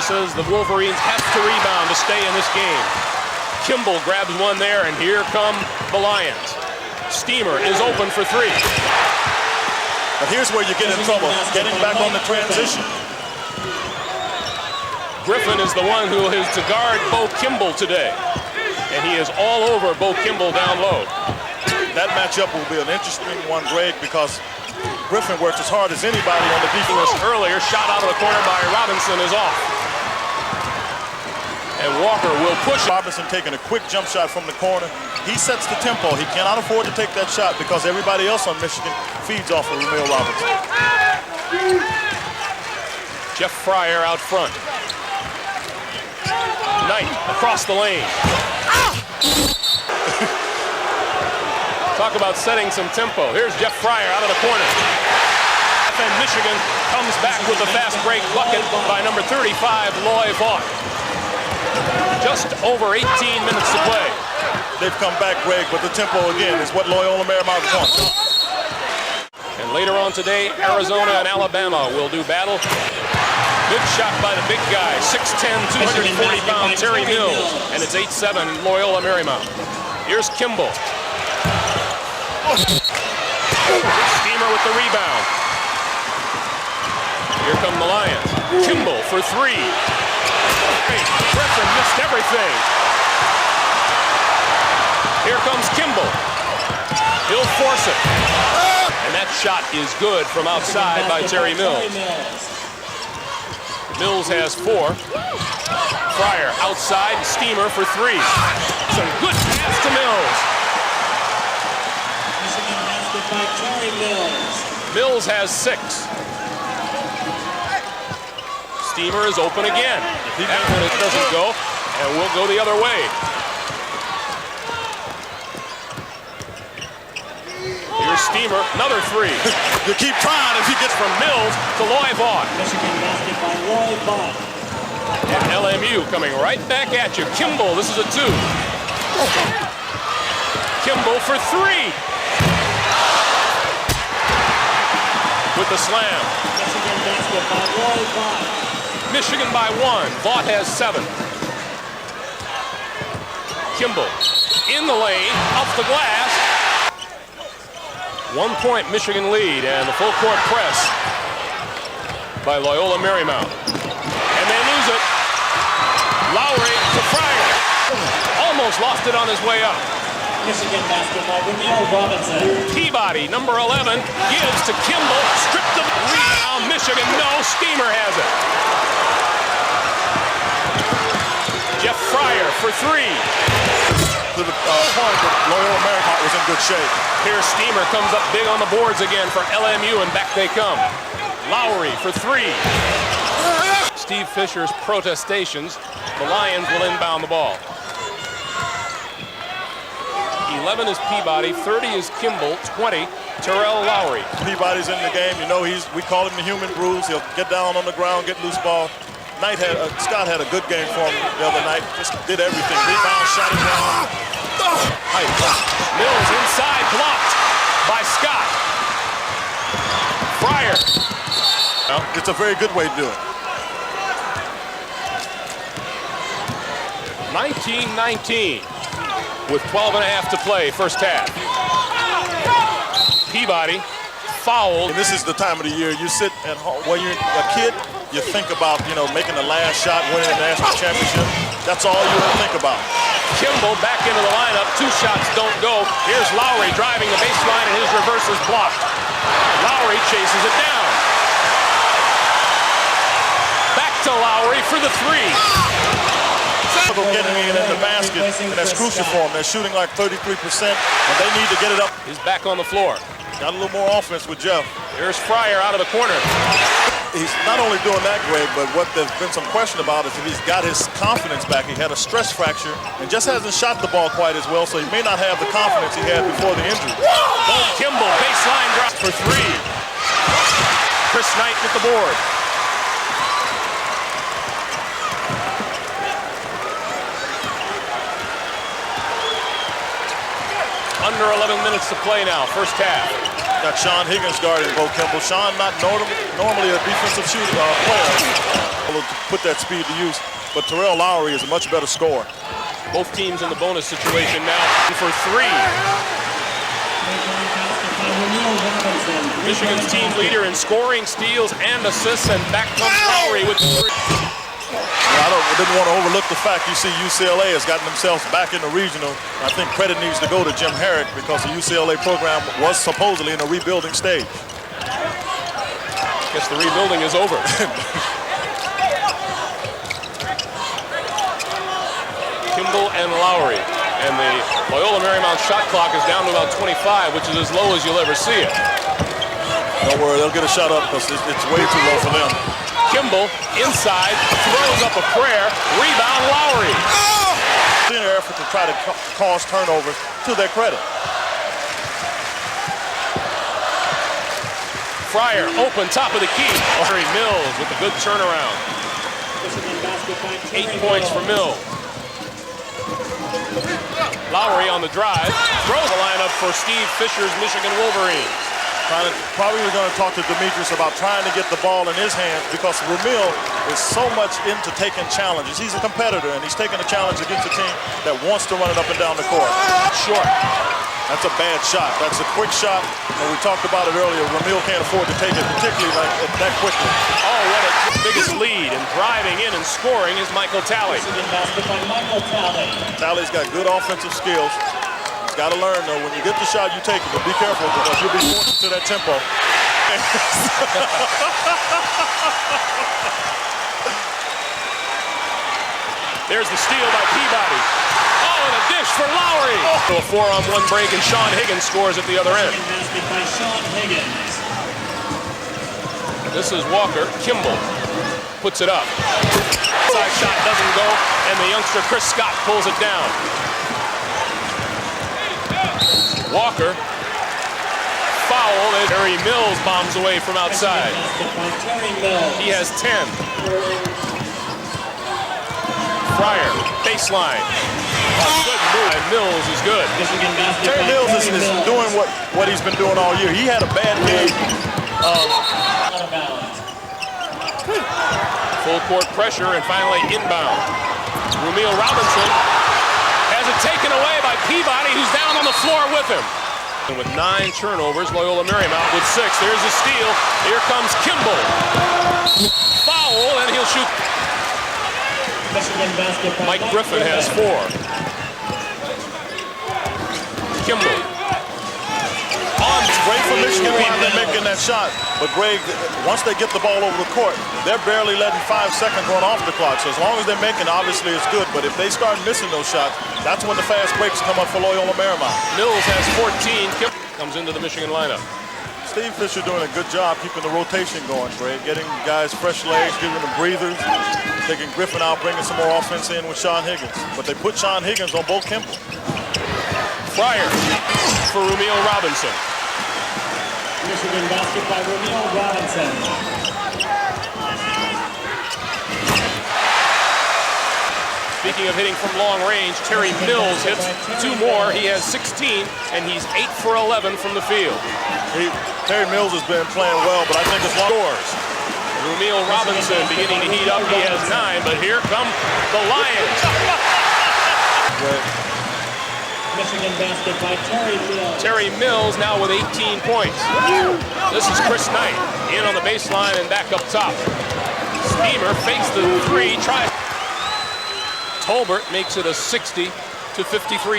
Fisher says the Wolverines have to rebound to stay in this game. Kimball grabs one there, and here come the Lions. Steamer is open for three. But here's where you get in trouble, getting back on the transition. Griffin is the one who is to guard Bo Kimball today. And he is all over Bo Kimball down low. That matchup will be an interesting one, Greg, because Griffin works as hard as anybody on the defense. Earlier, shot out of the corner by Robinson is off. And Walker will push. Robinson taking a quick jump shot from the corner. He sets the tempo. He cannot afford to take that shot because everybody else on Michigan feeds off of Ramil Robinson. Jeff Fryer out front. Knight across the lane. Talk about setting some tempo. Here's Jeff Fryer out of the corner. And Michigan comes back with a fast break bucket by number 35, Loy Vaught. Just over 18 minutes to play. They've come back, Greg, but the tempo again is what Loyola Marymount wants. And later on today, Arizona and Alabama will do battle. Good shot by the big guy, 6'10", 240-pound Terry Mills. And it's 8-7 Loyola Marymount. Here's Kimball. Steamer with the rebound. Here come the Lions. Kimball for three. Griffin missed everything. Here comes Kimball. He'll force it. And that shot is good from outside by Terry Mills. Mills has four. Fryer outside, Steamer for three. Some good pass to Mills. Mills has six. Steamer is open again. That one it doesn't go, and we'll go the other way. Here's Steamer, another three. You keep trying if he gets from Mills to Loy Vaught. Michigan basket by Loy Vaught. And LMU coming right back at you. Kimball, this is a two. Kimball for three. With the slam. Michigan basket by Loy Vaught. Michigan by one. Vaught has seven. Kimball in the lane, off the glass. 1 point Michigan lead, and the full court press by Loyola Marymount. And they lose it. Lowry to Fryer. Almost lost it on his way up. Michigan basket by Ramil Robinson. Peabody, number 11, gives to Kimball. Stripped the rebound. Michigan, no. Steamer has it. Jeff Fryer for three. To the point that Loyola Marymount was in good shape. Here Steamer comes up big on the boards again for LMU, and back they come. Lowry for three. Steve Fisher's protestations. The Lions will inbound the ball. 11 is Peabody, 30 is Kimball, 20 Terrell Lowry. Peabody's in the game. You know, we call him the human bruise. He'll get down on the ground, get loose ball. Scott had a good game for him the other night. Just did everything. Rebound, shot it down. Mills inside, blocked by Scott. Fryer. It's a very good way to do it. 19-19 with 12 and a half to play, first half. Peabody fouled. And this is the time of the year you sit at home. When you're a kid, you think about, making the last shot, winning the national championship. That's all you think about. Kimball back into the lineup. Two shots don't go. Here's Lowry driving the baseline, and his reverse is blocked. Lowry chases it down. Back to Lowry for the three. Getting in the basket, and that's crucial for them. They're shooting like 33%, and they need to get it up. He's back on the floor. Got a little more offense with Jeff. Here's Fryer out of the corner. He's not only doing that, Greg, but what there's been some question about is if he's got his confidence back. He had a stress fracture and just hasn't shot the ball quite as well, so he may not have the confidence he had before the injury. Bo Kimball, baseline drop for three. Chris Knight with the board. Under 11 minutes to play now, first half. Got Sean Higgins guarding Bo Kimball. Sean not normally a defensive shooter player. To put that speed to use, but Terrell Lowry is a much better scorer. Both teams in the bonus situation now for three. Michigan's team leader in scoring, steals, and assists, and back comes Lowry with the three. I didn't want to overlook the fact you see UCLA has gotten themselves back in the regional. I think credit needs to go to Jim Herrick because the UCLA program was supposedly in a rebuilding stage. Guess the rebuilding is over. Kimball and Lowry. And the Loyola Marymount shot clock is down to about 25, which is as low as you'll ever see it. Don't worry, they'll get a shot up because it's way too low for them. Kimball inside, throws up a prayer, rebound Lowry. In their effort to try to cause turnovers, to their credit. Fryer open, top of the key. Mills with a good turnaround. 8 points for Mills. Lowry on the drive, throws the lineup for Steve Fisher's Michigan Wolverines. Probably we're going to talk to Demetrius about trying to get the ball in his hands because Ramil is so much into taking challenges. He's a competitor, and he's taking a challenge against a team that wants to run it up and down the court. Short. That's a bad shot. That's a quick shot, and we talked about it earlier. Ramil can't afford to take it, particularly that quickly. Oh, what a biggest lead, and driving in and scoring is Michael Talley. Talley's got good offensive skills. He's got to learn, though, when you get the shot, you take it, but be careful because you'll be forced to that tempo. There's the steal by Peabody. Oh, and a dish for Lowry. So a 4-on-1 break, and Sean Higgins scores at the other end. This is Walker. Kimball puts it up. Side shot doesn't go, and the youngster Chris Scott pulls it down. Walker, foul, and Terry Mills bombs away from outside. He has 10. Fryer, baseline. Good move, and Mills is good. Terry Mills is doing what he's been doing all year. He had a bad game. Full court pressure, and finally inbound. Rumeal Robinson has it taken away by Peabody, who's down on the floor with him. And with 9 turnovers, Loyola Marymount with 6. There's a steal. Here comes Kimball. Foul, and he'll shoot. Mike Griffin has 4. Kimball. Great for Michigan while they're making that shot. But Greg, once they get the ball over the court, they're barely letting 5 seconds run off the clock. So as long as they're making, obviously it's good. But if they start missing those shots, that's when the fast breaks come up for Loyola Marymount. Mills has 14. Kimball comes into the Michigan lineup. Steve Fisher doing a good job keeping the rotation going, Greg. Getting guys fresh legs, giving them breathers. Taking Griffin out, bringing some more offense in with Sean Higgins. But they put Sean Higgins on both Kimball. Fryer for Rumeal Robinson. Michigan basket by Rumeal Robinson. Speaking of hitting from long range, Terry Mills hits 2 more. He has 16, and he's 8 for 11 from the field. Terry Mills has been playing well, but I think it's scores. Rumeal Robinson beginning to heat up. He has 9, but here come the Lions. Michigan basket by Terry Mills. Terry Mills now with 18 points. This is Chris Knight in on the baseline and back up top. Steamer fakes the 3, tries. Tolbert makes it a 60-53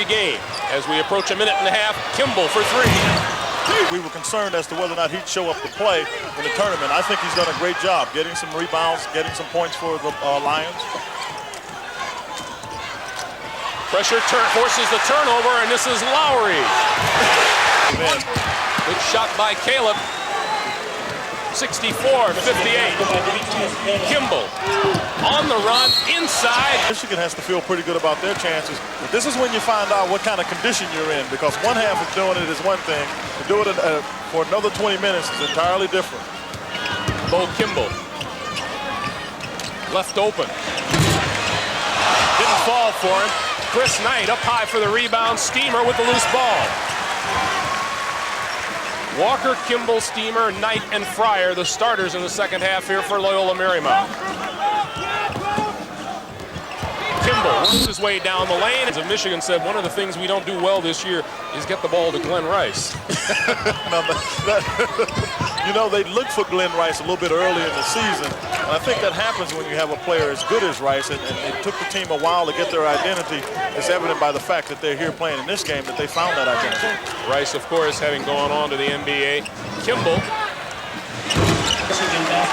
game. As we approach a minute and a half, Kimball for 3. We were concerned as to whether or not he'd show up to play in the tournament. I think he's done a great job getting some rebounds, getting some points for the Lions. Pressure forces the turnover, and this is Lowry. Good shot by Caleb. 64-58. Kimball on the run, inside. Michigan has to feel pretty good about their chances. But this is when you find out what kind of condition you're in, because one half of doing it is one thing. To do it for another 20 minutes is entirely different. Bo Kimball. Left open. Didn't fall for him. Chris Knight up high for the rebound. Steamer with the loose ball. Walker, Kimball, Steamer, Knight, and Fryer, the starters in the second half here for Loyola Marymount. works his way down the lane. As Michigan said, one of the things we don't do well this year is get the ball to Glenn Rice. You know, they look for Glenn Rice a little bit early in the season, and I think that happens when you have a player as good as Rice, and it took the team a while to get their identity. It's evident by the fact that they're here playing in this game that they found that identity. Rice, of course, having gone on to the NBA. Kimball.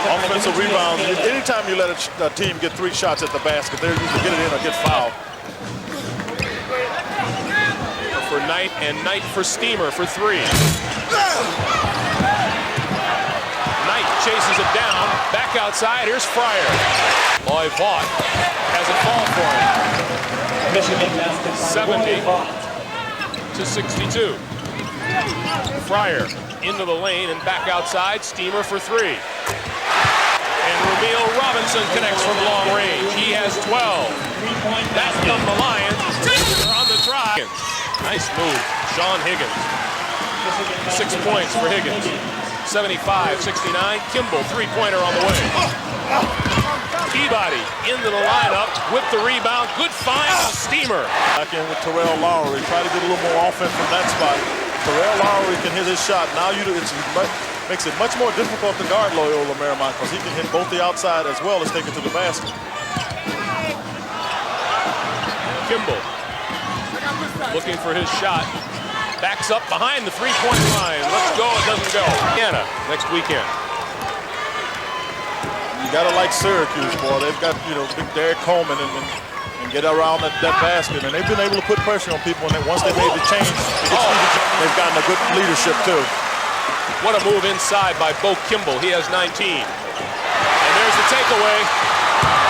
Offensive rebound. Anytime you let a team get 3 shots at the basket, they're usually get it in or get fouled. For Knight, and Knight for Steamer for 3. Knight chases it down, back outside, here's Fryer. Loy Vaught has a fall for him. 70 to 62. Fryer into the lane and back outside, Steamer for 3. And Rumeal Robinson connects from long range. He has 12. That's done the Lions. They're on the drive. Nice move, Sean Higgins. 6 points for Higgins. 75-69. Kimball, 3-pointer on the way. Peabody into the lineup with the rebound. Good find on Steamer. Back in with Terrell Lowry. Try to get a little more offense from that spot. Terrell Lowry can hit his shot. Now it makes it much more difficult to guard Loyola Marymount because he can hit both the outside as well as take it to the basket. Kimball looking for his shot. Backs up behind the 3-point line. Let's go, it doesn't go. Indiana next weekend. You gotta like Syracuse, boy. They've got, you know, big Derek Coleman and get around that basket, and they've been able to put pressure on people. And then once they made the change, they've gotten a good leadership too. What a move inside by Bo Kimball. He has 19. And there's the takeaway.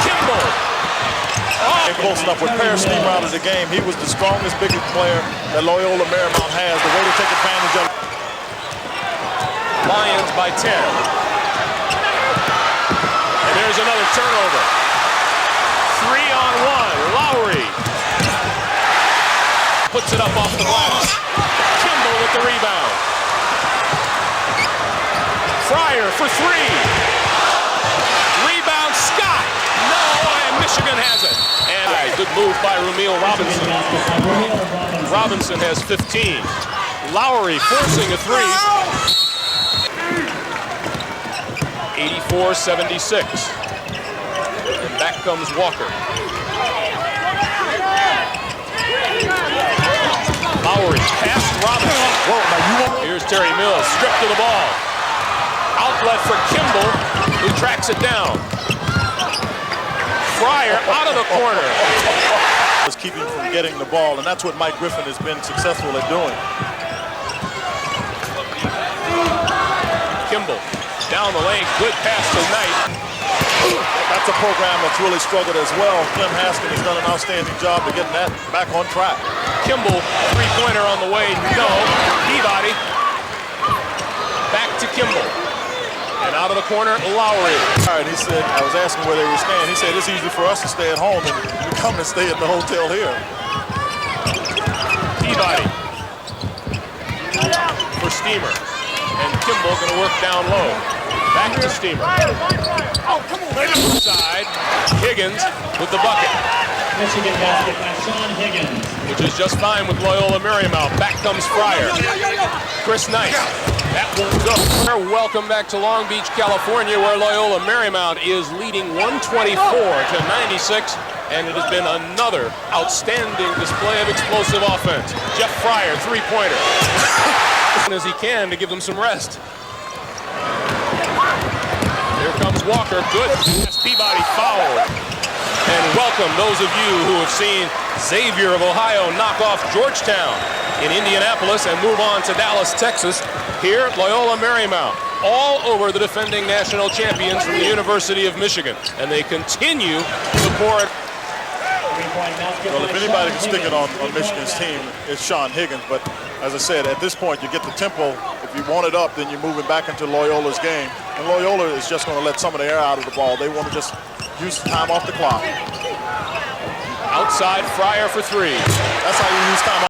Kimball. Oh. Close enough with Paris Steamer out of the game. He was the strongest, biggest player that Loyola Marymount has. The way to take advantage of it. Lions by 10. And there's another turnover. 3-on-1. Lowry puts it up off the glass. Kimball with the rebound. Fryer for 3. Rebound, Scott. No, and Michigan has it. And a good move by Rumeal Robinson. Robinson has 15. Lowry forcing a 3. 84-76. And back comes Walker. Lowry past Robinson. Here's Terry Mills, stripped to the ball. Outlet for Kimball, who tracks it down. Fryer out of the corner. Was keeping from getting the ball, and that's what Mike Griffin has been successful at doing. Kimball down the lane, good pass to Knight. That's a program that's really struggled as well. Clem Haskin has done an outstanding job of getting that back on track. Kimball, 3-pointer on the way, no. Peabody, back to Kimball. And out of the corner, Lowry. All right, he said, I was asking where they were staying. He said, it's easy for us to stay at home, and you come and stay at the hotel here. Peabody for Steamer. And Kimball going to work down low. Back to Steamer. Side, Higgins with the bucket. Michigan basket by Sean Higgins. Which is just fine with Loyola Marymount. Back comes Fryer. Chris Knight. That won't go. Welcome back to Long Beach, California, where Loyola Marymount is leading 124-96. And it has been another outstanding display of explosive offense. Jeff Fryer, 3-pointer. As he can to give them some rest. Here comes Walker. Good. Peabody fouled. And welcome those of you who have seen Xavier of Ohio knock off Georgetown in Indianapolis and move on to Dallas, Texas. Here, Loyola Marymount, all over the defending national champions from the University of Michigan. And they continue to pour it. Well, if anybody can stick it on Michigan's team, it's Sean Higgins. But as I said, at this point, you get the tempo. If you want it up, then you're moving back into Loyola's game. And Loyola is just going to let some of the air out of the ball. They want to just use time off the clock. Outside, Fryer for 3. That's how you use time off.